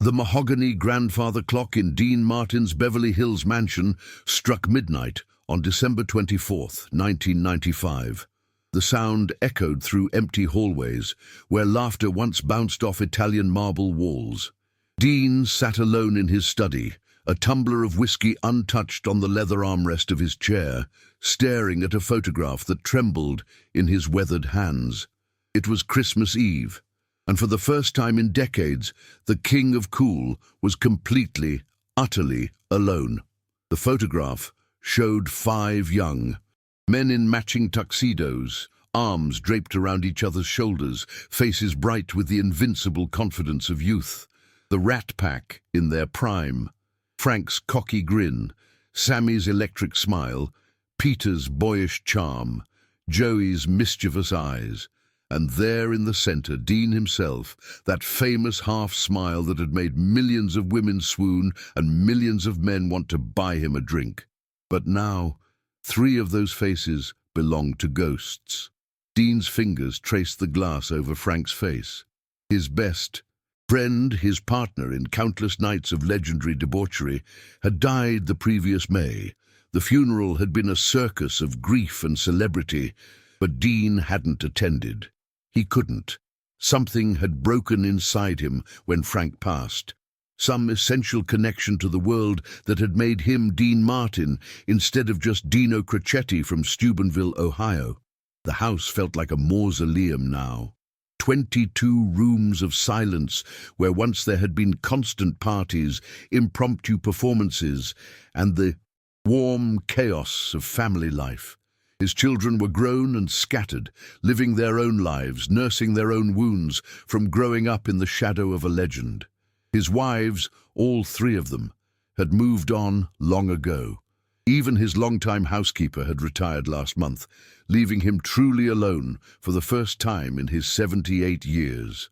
The mahogany grandfather clock in Dean Martin's Beverly Hills mansion struck midnight on December 24th, 1995. The sound echoed through empty hallways, where laughter once bounced off Italian marble walls. Dean sat alone in his study, a tumbler of whiskey untouched on the leather armrest of his chair, staring at a photograph that trembled in his weathered hands. It was Christmas Eve, and for the first time in decades, the king of cool was completely, utterly alone. The photograph showed 5 young men in matching tuxedos, arms draped around each other's shoulders, faces bright with the invincible confidence of youth. The Rat Pack in their prime. Frank's cocky grin, Sammy's electric smile, Peter's boyish charm, Joey's mischievous eyes. And there in the center, Dean himself, that famous half-smile that had made millions of women swoon and millions of men want to buy him a drink. But now, 3 of those faces belonged to ghosts. Dean's fingers traced the glass over Frank's face. His best friend, his partner in countless nights of legendary debauchery, had died the previous May. The funeral had been a circus of grief and celebrity, but Dean hadn't attended. He couldn't. Something had broken inside him when Frank passed. Some essential connection to the world that had made him Dean Martin instead of just Dino Crocetti from Steubenville, Ohio. The house felt like a mausoleum now. 22 rooms of silence where once there had been constant parties, impromptu performances, and the warm chaos of family life. His children were grown and scattered, living their own lives, nursing their own wounds from growing up in the shadow of a legend. His wives, all 3 of them, had moved on long ago. Even his longtime housekeeper had retired last month, leaving him truly alone for the first time in his 78 years.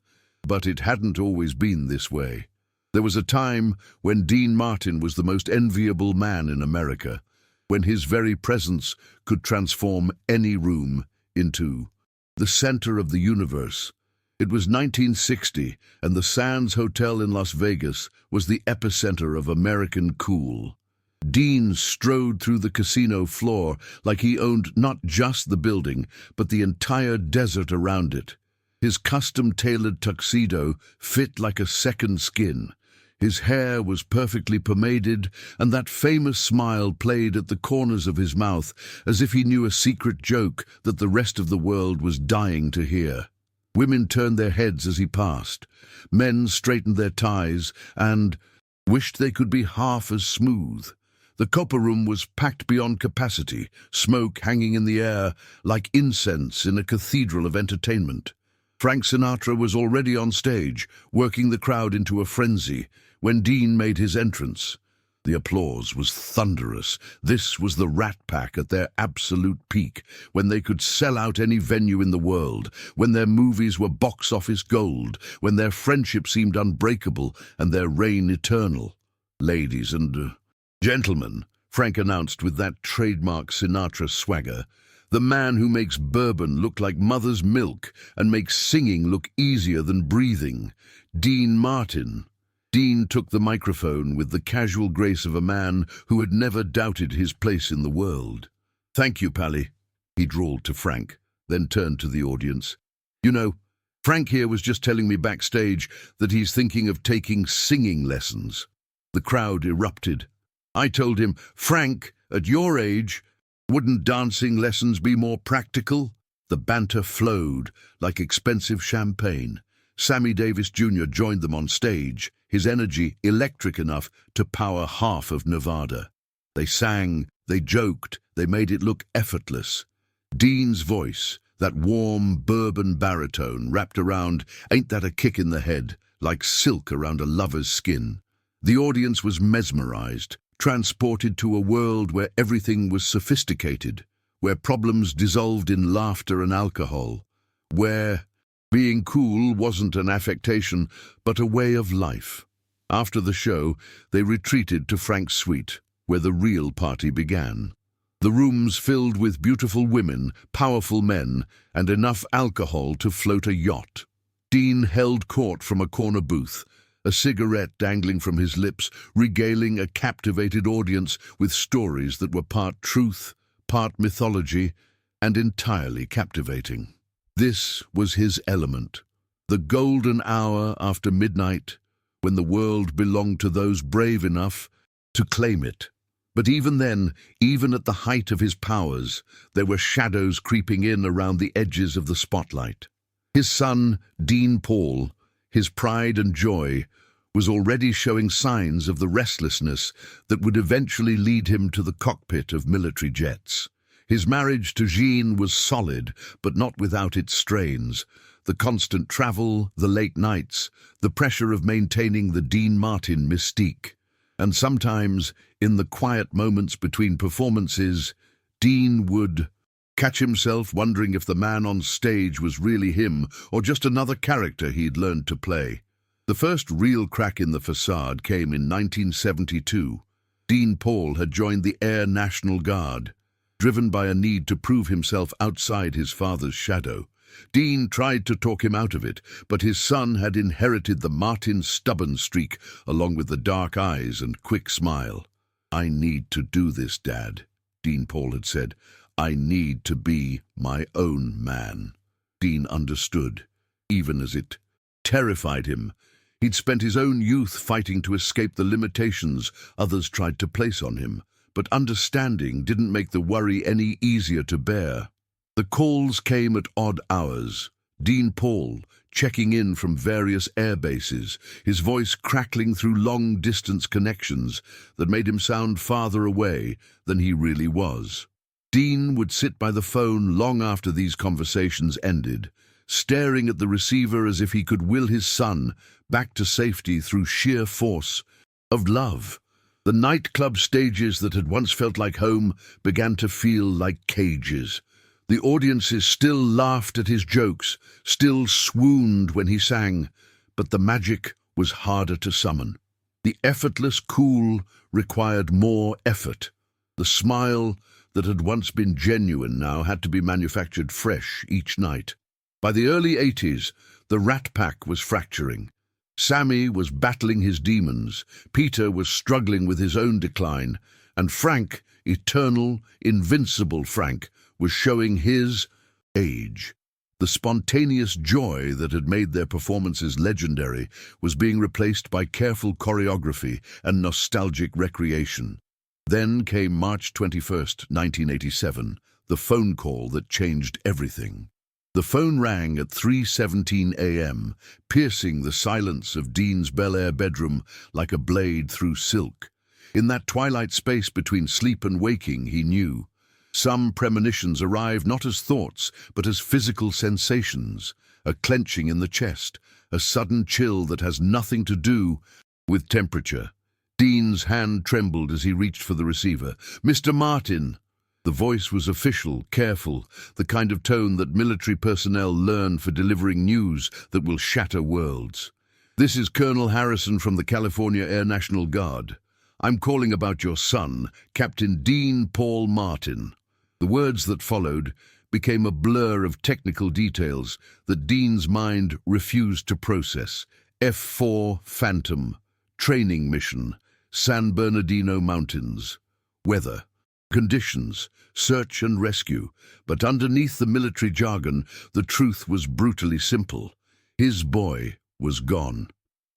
But it hadn't always been this way. There was a time when Dean Martin was the most enviable man in America, when his very presence could transform any room into the center of the universe. It was 1960, and the Sands Hotel in Las Vegas was the epicenter of American cool. Dean strode through the casino floor like he owned not just the building, but the entire desert around it. His custom-tailored tuxedo fit like a second skin. His hair was perfectly pomaded, and that famous smile played at the corners of his mouth as if he knew a secret joke that the rest of the world was dying to hear. Women turned their heads as he passed. Men straightened their ties and wished they could be half as smooth. The copper room was packed beyond capacity, smoke hanging in the air like incense in a cathedral of entertainment. Frank Sinatra was already on stage, working the crowd into a frenzy, when Dean made his entrance. The applause was thunderous. This was the Rat Pack at their absolute peak, when they could sell out any venue in the world, when their movies were box office gold, when their friendship seemed unbreakable and their reign eternal. "Ladies and gentlemen," Frank announced with that trademark Sinatra swagger, "the man who makes bourbon look like mother's milk and makes singing look easier than breathing, Dean Martin." Dean took the microphone with the casual grace of a man who had never doubted his place in the world. "Thank you, Pally," he drawled to Frank, then turned to the audience. "You know, Frank here was just telling me backstage that he's thinking of taking singing lessons." The crowd erupted. I told him, "Frank, at your age, wouldn't dancing lessons be more practical?" The banter flowed like expensive champagne. Sammy Davis Jr. joined them on stage, his energy electric enough to power half of Nevada. They sang, they joked, they made it look effortless. Dean's voice, that warm bourbon baritone wrapped around "Ain't That a Kick in the Head," like silk around a lover's skin. The audience was mesmerized, transported to a world where everything was sophisticated, where problems dissolved in laughter and alcohol, where being cool wasn't an affectation, but a way of life. After the show, they retreated to Frank's suite, where the real party began. The rooms filled with beautiful women, powerful men, and enough alcohol to float a yacht. Dean held court from a corner booth, a cigarette dangling from his lips, regaling a captivated audience with stories that were part truth, part mythology, and entirely captivating. This was his element, the golden hour after midnight, when the world belonged to those brave enough to claim it. But even then, even at the height of his powers, there were shadows creeping in around the edges of the spotlight. His son, Dean Paul, his pride and joy, was already showing signs of the restlessness that would eventually lead him to the cockpit of military jets. His marriage to Jean was solid, but not without its strains. The constant travel, the late nights, the pressure of maintaining the Dean Martin mystique. And sometimes, in the quiet moments between performances, Dean would catch himself wondering if the man on stage was really him or just another character he'd learned to play. The first real crack in the facade came in 1972. Dean Paul had joined the Air National Guard, driven by a need to prove himself outside his father's shadow. Dean tried to talk him out of it, but his son had inherited the Martin stubborn streak, along with the dark eyes and quick smile. "I need to do this, Dad," Dean Paul had said. "I need to be my own man." Dean understood, even as it terrified him. He'd spent his own youth fighting to escape the limitations others tried to place on him, but understanding didn't make the worry any easier to bear. The calls came at odd hours. Dean Paul, checking in from various air bases, his voice crackling through long-distance connections that made him sound farther away than he really was. Dean would sit by the phone long after these conversations ended, staring at the receiver as if he could will his son back to safety through sheer force of love. The nightclub stages that had once felt like home began to feel like cages. The audiences still laughed at his jokes, still swooned when he sang, but the magic was harder to summon. The effortless cool required more effort. The smile that had once been genuine now had to be manufactured fresh each night. By the early 80s, the Rat Pack was fracturing. Sammy was battling his demons, Peter was struggling with his own decline, and Frank, eternal, invincible Frank, was showing his age. The spontaneous joy that had made their performances legendary was being replaced by careful choreography and nostalgic recreation. Then came March 21st, 1987, the phone call that changed everything. The phone rang at 3:17 a.m., piercing the silence of Dean's Bel Air bedroom like a blade through silk. In that twilight space between sleep and waking, he knew. Some premonitions arrive not as thoughts, but as physical sensations, a clenching in the chest, a sudden chill that has nothing to do with temperature. Dean's hand trembled as he reached for the receiver. "Mr. Martin." The voice was official, careful, the kind of tone that military personnel learn for delivering news that will shatter worlds. "This is Colonel Harrison from the California Air National Guard. I'm calling about your son, Captain Dean Paul Martin." The words that followed became a blur of technical details that Dean's mind refused to process. F-4 Phantom, training mission, San Bernardino Mountains, weather, conditions, search and rescue. But underneath the military jargon, the truth was brutally simple. His boy was gone.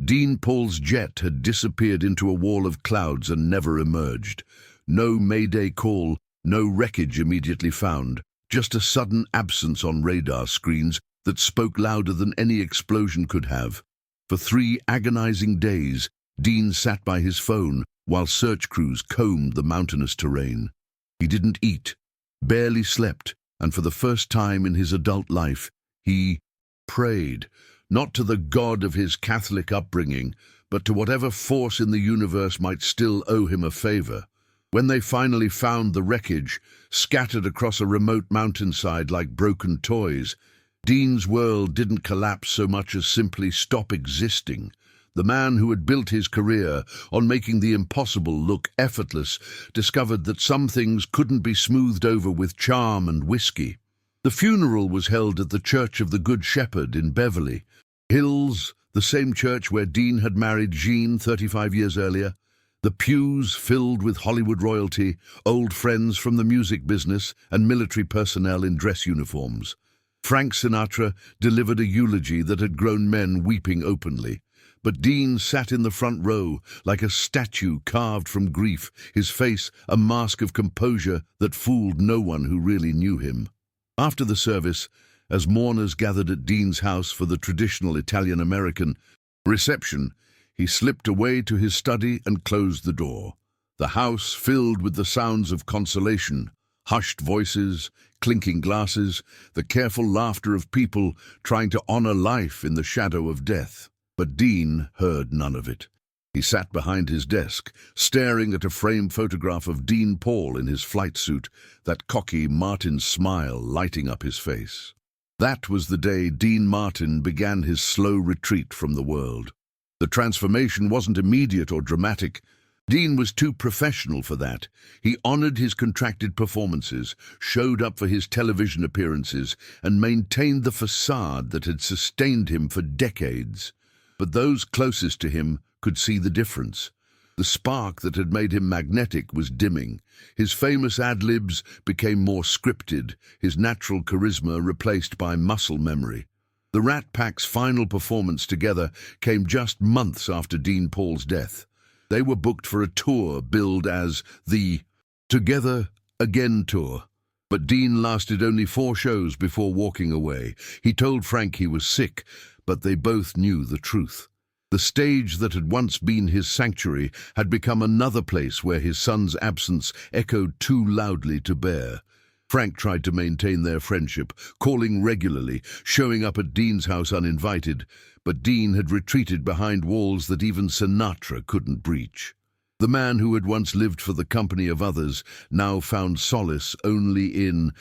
Dean Paul's jet had disappeared into a wall of clouds and never emerged. No Mayday call, no wreckage immediately found, just a sudden absence on radar screens that spoke louder than any explosion could have. For 3 agonizing days, Dean sat by his phone while search crews combed the mountainous terrain. He didn't eat, barely slept, and for the first time in his adult life, he prayed, not to the God of his Catholic upbringing, but to whatever force in the universe might still owe him a favor. When they finally found the wreckage, scattered across a remote mountainside like broken toys, Dean's world didn't collapse so much as simply stop existing. The man who had built his career on making the impossible look effortless discovered that some things couldn't be smoothed over with charm and whiskey. The funeral was held at the Church of the Good Shepherd in Beverly Hills, the same church where Dean had married Jean 35 years earlier, the pews filled with Hollywood royalty, old friends from the music business, and military personnel in dress uniforms. Frank Sinatra delivered a eulogy that had grown men weeping openly. But Dean sat in the front row like a statue carved from grief, his face a mask of composure that fooled no one who really knew him. After the service, as mourners gathered at Dean's house for the traditional Italian-American reception, he slipped away to his study and closed the door. The house filled with the sounds of consolation, hushed voices, clinking glasses, the careful laughter of people trying to honor life in the shadow of death. But Dean heard none of it. He sat behind his desk, staring at a framed photograph of Dean Paul in his flight suit, that cocky Martin smile lighting up his face. That was the day Dean Martin began his slow retreat from the world. The transformation wasn't immediate or dramatic. Dean was too professional for that. He honored his contracted performances, showed up for his television appearances, and maintained the facade that had sustained him for decades. But those closest to him could see the difference. The spark that had made him magnetic was dimming. His famous ad-libs became more scripted, his natural charisma replaced by muscle memory. The Rat Pack's final performance together came just months after Dean Paul's death. They were booked for a tour billed as the Together Again Tour. But Dean lasted only 4 shows before walking away. He told Frank he was sick, but they both knew the truth. The stage that had once been his sanctuary had become another place where his son's absence echoed too loudly to bear. Frank tried to maintain their friendship, calling regularly, showing up at Dean's house uninvited, but Dean had retreated behind walls that even Sinatra couldn't breach. The man who had once lived for the company of others now found solace only in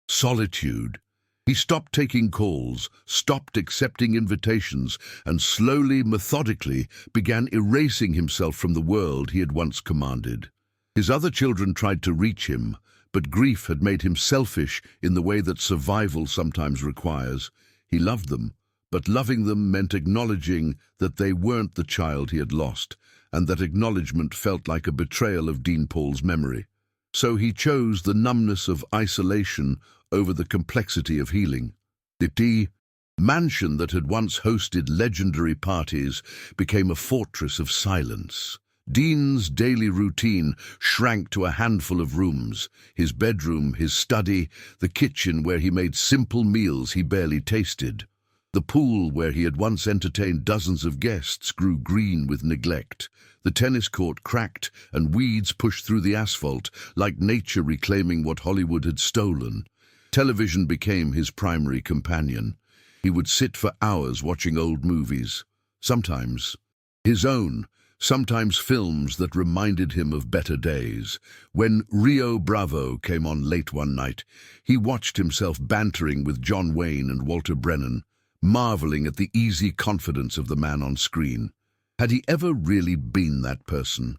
solitude. He stopped taking calls, stopped accepting invitations, and slowly, methodically, began erasing himself from the world he had once commanded. His other children tried to reach him, but grief had made him selfish in the way that survival sometimes requires. He loved them, but loving them meant acknowledging that they weren't the child he had lost, and that acknowledgement felt like a betrayal of Dean Paul's memory. So he chose the numbness of isolation over the complexity of healing. The mansion that had once hosted legendary parties became a fortress of silence. Dean's daily routine shrank to a handful of rooms: his bedroom, his study, the kitchen where he made simple meals he barely tasted. The pool where he had once entertained dozens of guests grew green with neglect. The tennis court cracked and weeds pushed through the asphalt, like nature reclaiming what Hollywood had stolen. Television became his primary companion. He would sit for hours watching old movies, sometimes his own, sometimes films that reminded him of better days. When Rio Bravo came on late one night, he watched himself bantering with John Wayne and Walter Brennan, marveling at the easy confidence of the man on screen. Had he ever really been that person?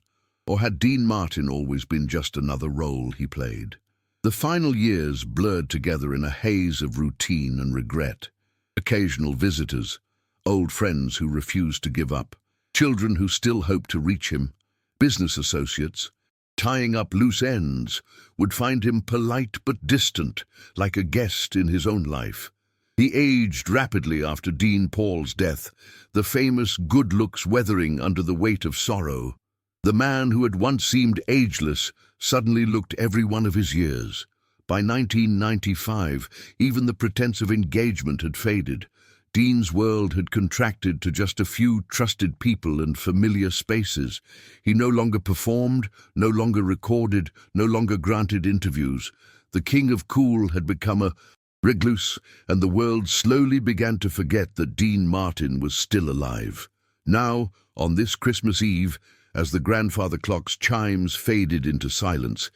Or had Dean Martin always been just another role he played? The final years blurred together in a haze of routine and regret. Occasional visitors, old friends who refused to give up, children who still hoped to reach him, business associates, tying up loose ends, would find him polite but distant, like a guest in his own life. He aged rapidly after Dean Paul's death, the famous good looks weathering under the weight of sorrow. The man who had once seemed ageless suddenly looked every one of his years. By 1995, even the pretense of engagement had faded. Dean's world had contracted to just a few trusted people and familiar spaces. He no longer performed, no longer recorded, no longer granted interviews. The king of cool had become a recluse, and the world slowly began to forget that Dean Martin was still alive. Now, on this Christmas Eve, as the grandfather clock's chimes faded into silence,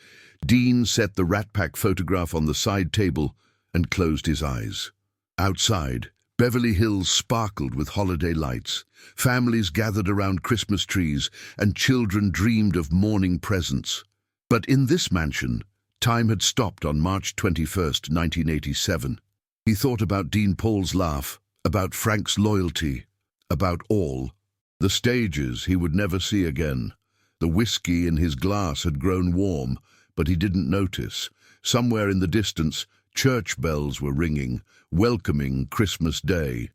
Dean set the Rat Pack photograph on the side table and closed his eyes. Outside, Beverly Hills sparkled with holiday lights. Families gathered around Christmas trees, and children dreamed of morning presents. But in this mansion, time had stopped on March 21st, 1987. He thought about Dean Paul's laugh, about Frank's loyalty, about all. The stages he would never see again. The whiskey in his glass had grown warm, but he didn't notice. Somewhere in the distance, church bells were ringing, welcoming Christmas Day.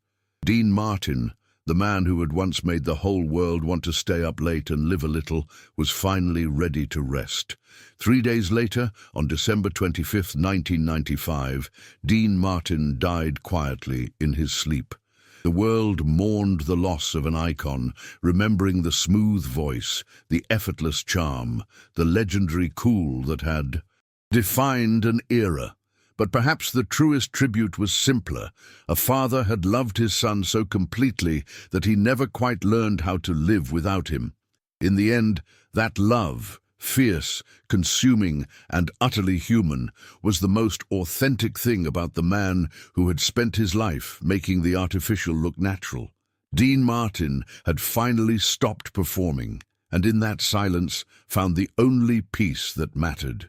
Dean Martin, the man who had once made the whole world want to stay up late and live a little, was finally ready to rest. 3 days later, on December 25th, 1995, Dean Martin died quietly in his sleep. The world mourned the loss of an icon, remembering the smooth voice, the effortless charm, the legendary cool that had defined an era. But perhaps the truest tribute was simpler. A father had loved his son so completely that he never quite learned how to live without him. In the end, that love, fierce, consuming, and utterly human, was the most authentic thing about the man who had spent his life making the artificial look natural. Dean Martin had finally stopped performing, and in that silence found the only peace that mattered.